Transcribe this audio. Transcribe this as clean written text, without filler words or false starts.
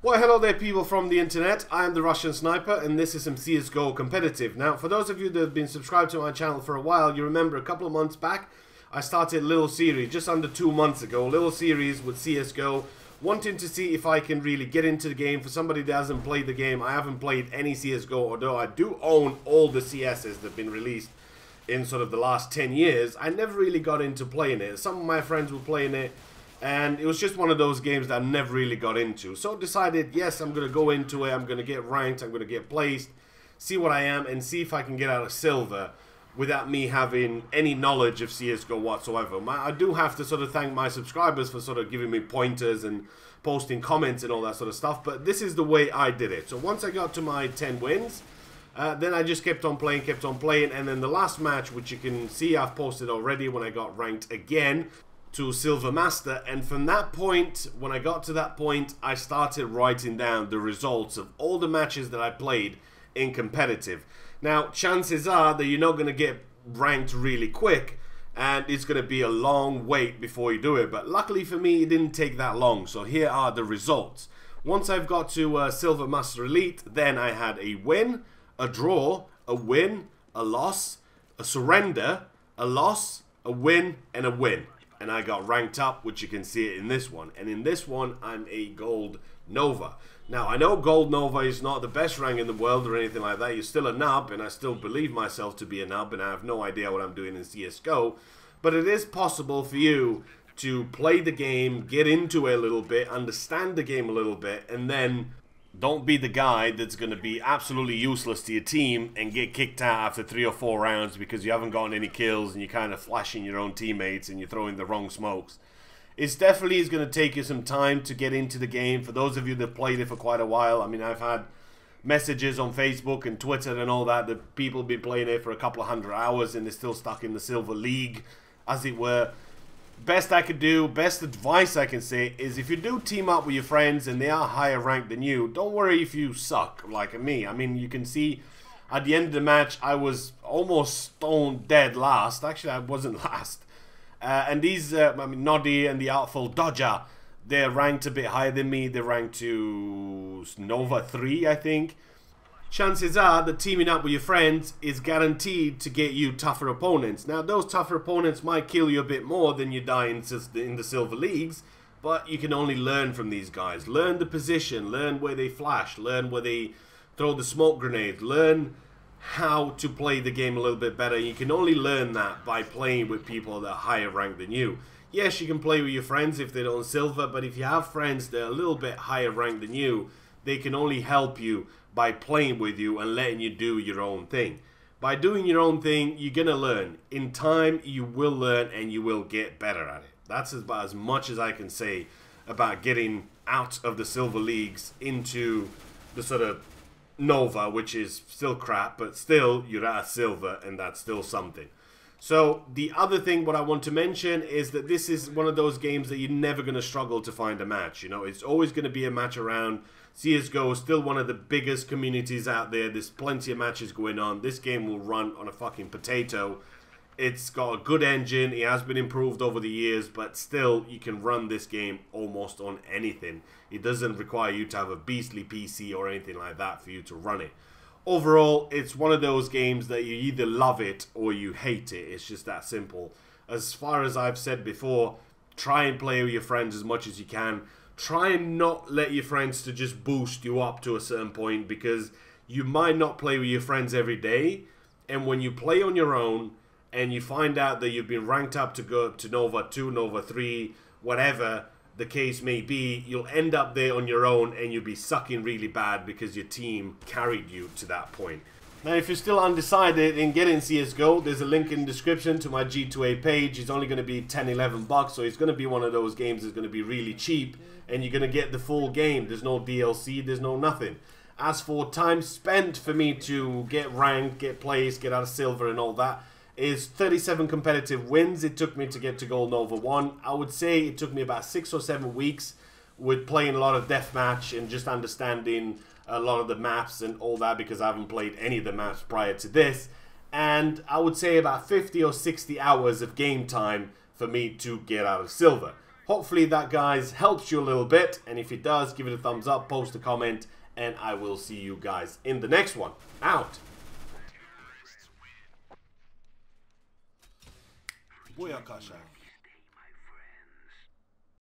Well, hello there people from the internet. I am the Russian Sniper and this is some CSGO competitive. Now, for those of you that have been subscribed to my channel for a while, you remember a couple of months back, I started a little series, just under 2 months ago, a little series with CSGO, wanting to see if I can really get into the game. For somebody that hasn't played the game, I haven't played any CSGO, although I do own all the CSs that have been released in sort of the last 10 years. I never really got into playing it. Some of my friends were playing it, and it was just one of those games that I never really got into. So decided, yes, I'm going to go into it, I'm going to get ranked, I'm going to get placed, see what I am, and see if I can get out of silver without me having any knowledge of CSGO whatsoever. I do have to sort of thank my subscribers for sort of giving me pointers and posting comments and all that sort of stuff, but this is the way I did it. So once I got to my 10 wins, then I just kept on playing, and then the last match, which you can see I've posted already when I got ranked again to Silver Master, and from that point, when I got to that point, I started writing down the results of all the matches that I played in competitive. Now, chances are that you're not going to get ranked really quick, and it's going to be a long wait before you do it, but luckily for me, it didn't take that long, so here are the results. Once I've got to Silver Master Elite, then I had a win, a draw, a win, a loss, a surrender, a loss, a win, and a win. And I got ranked up, which you can see it in this one. And in this one, I'm a Gold Nova. Now, I know Gold Nova is not the best rank in the world or anything like that. You're still a nub, and I still believe myself to be a nub, and I have no idea what I'm doing in CSGO. But it is possible for you to play the game, get into it a little bit, understand the game a little bit, and then don't be the guy that's going to be absolutely useless to your team and get kicked out after 3 or 4 rounds because you haven't gotten any kills and you're kind of flashing your own teammates and you're throwing the wrong smokes. It's definitely is going to take you some time to get into the game. For those of you that played it for quite a while, I mean, I've had messages on Facebook and Twitter and all that that people have been playing it for a couple of 100 hours and they're still stuck in the Silver League, as it were. Best I could do, best advice I can say is if you do team up with your friends and they are higher ranked than you, don't worry if you suck like me. I mean, you can see at the end of the match I was almost stone dead last. Actually, I wasn't last. And these, I mean, Noddy and the Artful Dodger, they're ranked a bit higher than me. They're ranked to Nova 3, I think. Chances are that teaming up with your friends is guaranteed to get you tougher opponents. Now, those tougher opponents might kill you a bit more than you die in the Silver Leagues, but you can only learn from these guys. Learn the position, learn where they flash, learn where they throw the smoke grenade, learn how to play the game a little bit better. You can only learn that by playing with people that are higher ranked than you. Yes, you can play with your friends if they don't silver, but if you have friends that are a little bit higher ranked than you, they can only help you by playing with you and letting you do your own thing. By doing your own thing, you're going to learn. In time, you will learn and you will get better at it. That's about as much as I can say about getting out of the Silver Leagues into the sort of Nova, which is still crap, but still, you're at a Silver and that's still something. So, the other thing what I want to mention is that this is one of those games that you're never going to struggle to find a match. You know, it's always going to be a match around. CSGO is still one of the biggest communities out there. There's plenty of matches going on. This game will run on a fucking potato. It's got a good engine. It has been improved over the years, but still, you can run this game almost on anything. It doesn't require you to have a beastly PC or anything like that for you to run it. Overall, it's one of those games that you either love it or you hate it. It's just that simple. As far as I've said before, try and play with your friends as much as you can. Try and not let your friends to just boost you up to a certain point, because you might not play with your friends every day, and when you play on your own and you find out that you've been ranked up to go to Nova 2, Nova 3, whatever the case may be, you'll end up there on your own and you'll be sucking really bad because your team carried you to that point. Now, if you're still undecided in getting CSGO, there's a link in the description to my G2A page. It's only going to be 10, 11 bucks, so it's going to be one of those games that's going to be really cheap, and you're going to get the full game. There's no DLC, there's no nothing. As for time spent for me to get ranked, get placed, get out of silver and all that, is 37 competitive wins. It took me to get to Gold Nova 1. I would say it took me about 6 or 7 weeks with playing a lot of deathmatch and just understanding a lot of the maps and all that, because I haven't played any of the maps prior to this. And I would say about 50 or 60 hours of game time for me to get out of silver. Hopefully that, guys, helps you a little bit. And if it does, give it a thumbs up, post a comment, and I will see you guys in the next one. Out. Booyakasha.